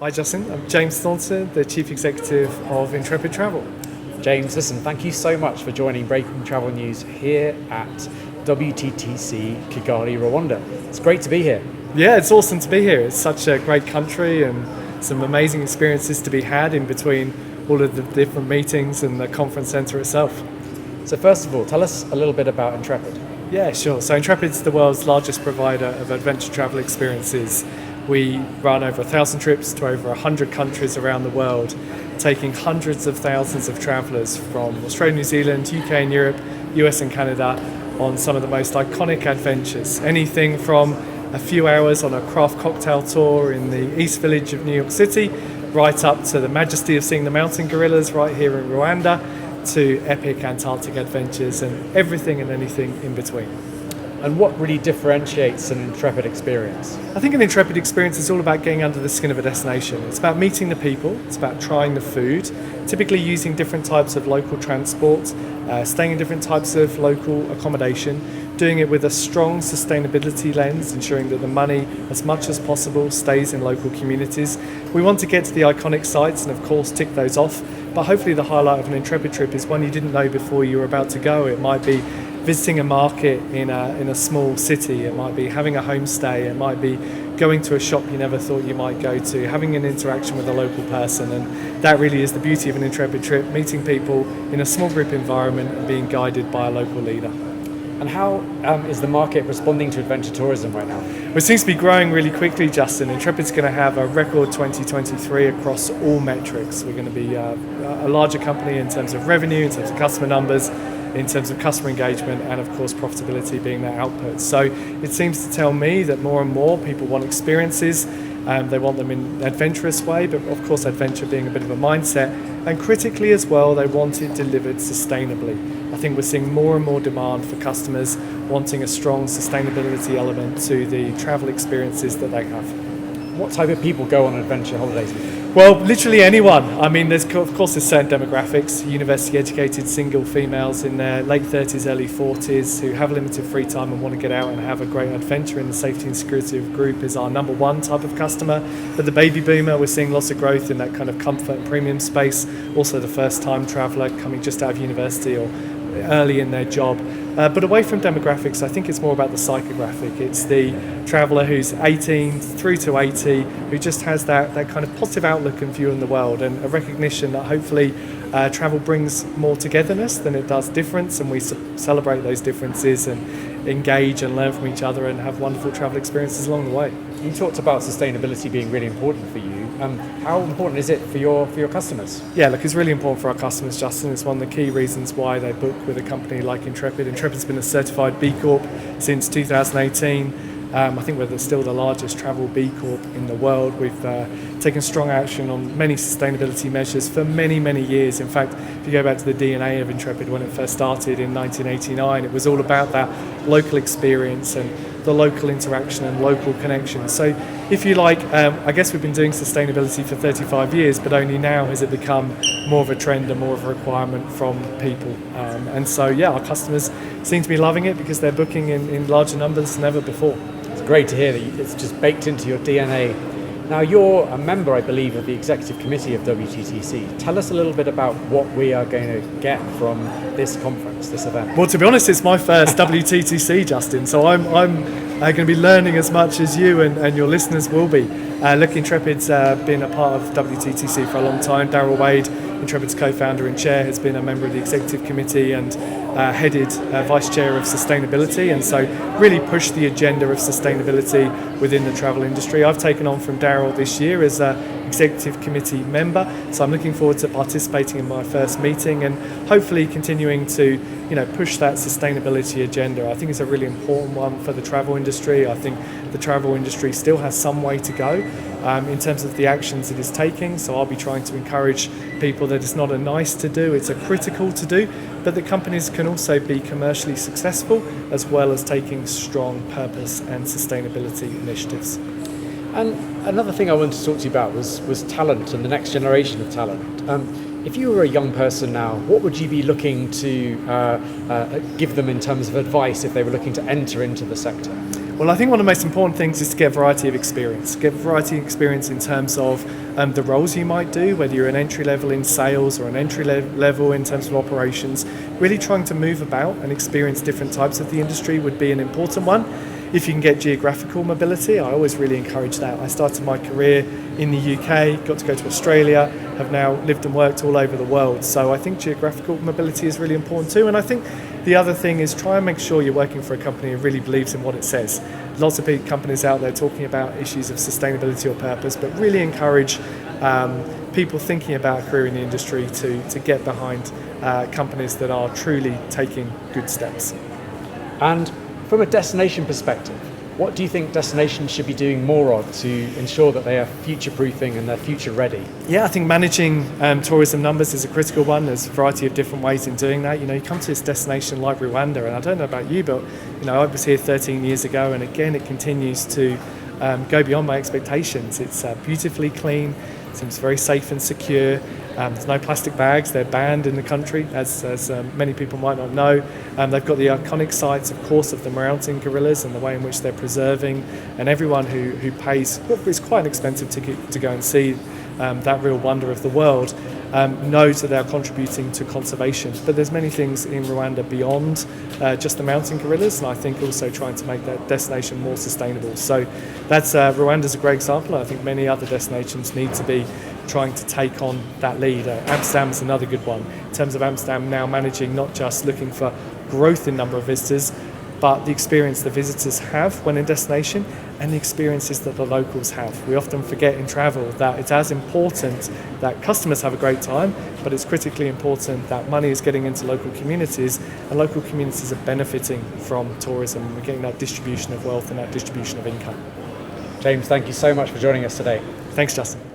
Hi Justin, I'm James Thornton, the Chief Executive of Intrepid Travel. James, listen, thank you so much for joining Breaking Travel News here at WTTC Kigali, Rwanda. It's great to be here. Yeah, it's awesome to be here. It's such a great country and some amazing experiences to be had in between all of the different meetings and the conference centre itself. So first of all, tell us a little bit about Intrepid. Yeah, sure. So Intrepid's the world's largest provider of adventure travel experiences. We run over 1,000 trips to over 100 countries around the world, taking hundreds of thousands of travellers from Australia, New Zealand, UK and Europe, US and Canada on some of the most iconic adventures. Anything from a few hours on a craft cocktail tour in the East Village of New York City, right up to the majesty of seeing the mountain gorillas right here in Rwanda, to epic Antarctic adventures and everything and anything in between. And what really differentiates an Intrepid experience? I think an Intrepid experience is all about getting under the skin of a destination. It's about meeting the people, it's about trying the food, typically using different types of local transport, staying in different types of local accommodation, doing it with a strong sustainability lens, ensuring that the money, as much as possible, stays in local communities. We want to get to the iconic sites and of course tick those off, but hopefully the highlight of an Intrepid trip is one you didn't know before you were about to go. It might be visiting a market in a small city, it might be having a homestay, it might be going to a shop you never thought you might go to, having an interaction with a local person, and that really is the beauty of an Intrepid trip, meeting people in a small group environment and being guided by a local leader. And how is the market responding to adventure tourism right now? Well, it seems to be growing really quickly, Justin. Intrepid's going to have a record 2023 across all metrics. We're going to be a larger company in terms of revenue, in terms of customer numbers, in terms of customer engagement, and of course profitability being their output. So it seems to tell me that more and more people want experiences. They want them in an adventurous way, but of course adventure being a bit of a mindset. And critically as well, they want it delivered sustainably. I think we're seeing more and more demand for customers wanting a strong sustainability element to the travel experiences that they have. What type of people go on adventure holidays? Well, literally anyone. I mean, there's certain demographics, university educated single females in their late 30s, early 40s who have limited free time and want to get out and have a great adventure in the safety and security of group is our number one type of customer. But the baby boomer, we're seeing lots of growth in that kind of comfort and premium space. Also the first time traveller coming just out of university or early in their job. But away from demographics, I think it's more about the psychographic. It's the traveller who's 18 through to 80, who just has that kind of positive outlook and view in the world, and a recognition that hopefully travel brings more togetherness than it does difference, and we celebrate those differences and engage and learn from each other and have wonderful travel experiences along the way. You talked about sustainability being really important for you. How important is it for your customers? Yeah, look, it's really important for our customers, Justin. It's one of the key reasons why they book with a company like Intrepid. Intrepid's been a certified B Corp since 2018. I think we're still the largest travel B Corp in the world. We've taken strong action on many sustainability measures for many, many years. In fact, if you go back to the DNA of Intrepid when it first started in 1989, it was all about that local experience and the local interaction and local connection. So if you like, I guess we've been doing sustainability for 35 years, but only now has it become more of a trend and more of a requirement from people. And so, yeah, our customers seem to be loving it because they're booking in larger numbers than ever before. It's great to hear that it's just baked into your DNA. Now, you're a member, I believe, of the executive committee of WTTC. Tell us a little bit about what we are going to get from this conference, this event. Well, to be honest, it's my first WTTC, Justin, so I'm going to be learning as much as you and your listeners will be. Look, Intrepid's been a part of WTTC for a long time. Darryl Wade, Intrepid's co-founder and chair, has been a member of the executive committee and headed vice chair of sustainability, and so really pushed the agenda of sustainability within the travel industry. I've taken on from Darryl this year as executive committee member, so I'm looking forward to participating in my first meeting and hopefully continuing to push that sustainability agenda. I think it's a really important one for the travel industry. I think the travel industry still has some way to go in terms of the actions it is taking, so I'll be trying to encourage people that it's not a nice to do, it's a critical to do, but that companies can also be commercially successful as well as taking strong purpose and sustainability initiatives. And another thing I wanted to talk to you about was talent and the next generation of talent. If you were a young person now, what would you be looking to give them in terms of advice if they were looking to enter into the sector? Well, I think one of the most important things is to get variety of experience. Get variety of experience in terms of the roles you might do, whether you're an entry level in sales or an entry level in terms of operations. Really trying to move about and experience different types of the industry would be an important one. If you can get geographical mobility, I always really encourage that. I started my career in the UK, got to go to Australia, have now lived and worked all over the world. So I think geographical mobility is really important too. And I think the other thing is try and make sure you're working for a company who really believes in what it says. Lots of big companies out there talking about issues of sustainability or purpose, but really encourage people thinking about a career in the industry to get behind companies that are truly taking good steps. And from a destination perspective, what do you think destinations should be doing more of to ensure that they are future-proofing and they're future-ready? Yeah, I think managing tourism numbers is a critical one. There's a variety of different ways in doing that. You come to this destination like Rwanda, and I don't know about you, but I was here 13 years ago, and again, it continues to go beyond my expectations. It's beautifully clean, seems very safe and secure. There's no plastic bags, they're banned in the country, as many people might not know. They've got the iconic sites, of course, of the mountain gorillas and the way in which they're preserving, and everyone who pays what is quite an expensive ticket to go and see that real wonder of the world knows that they're contributing to conservation. But there's many things in Rwanda beyond just the mountain gorillas, and I think also trying to make that destination more sustainable. So that's Rwanda's a great example. I think many other destinations need to be trying to take on that lead. Amsterdam is another good one. In terms of Amsterdam now managing not just looking for growth in number of visitors, but the experience the visitors have when in destination and the experiences that the locals have. We often forget in travel that it's as important that customers have a great time, but it's critically important that money is getting into local communities, and local communities are benefiting from tourism. We're getting that distribution of wealth and that distribution of income. James, thank you so much for joining us today. Thanks, Justin.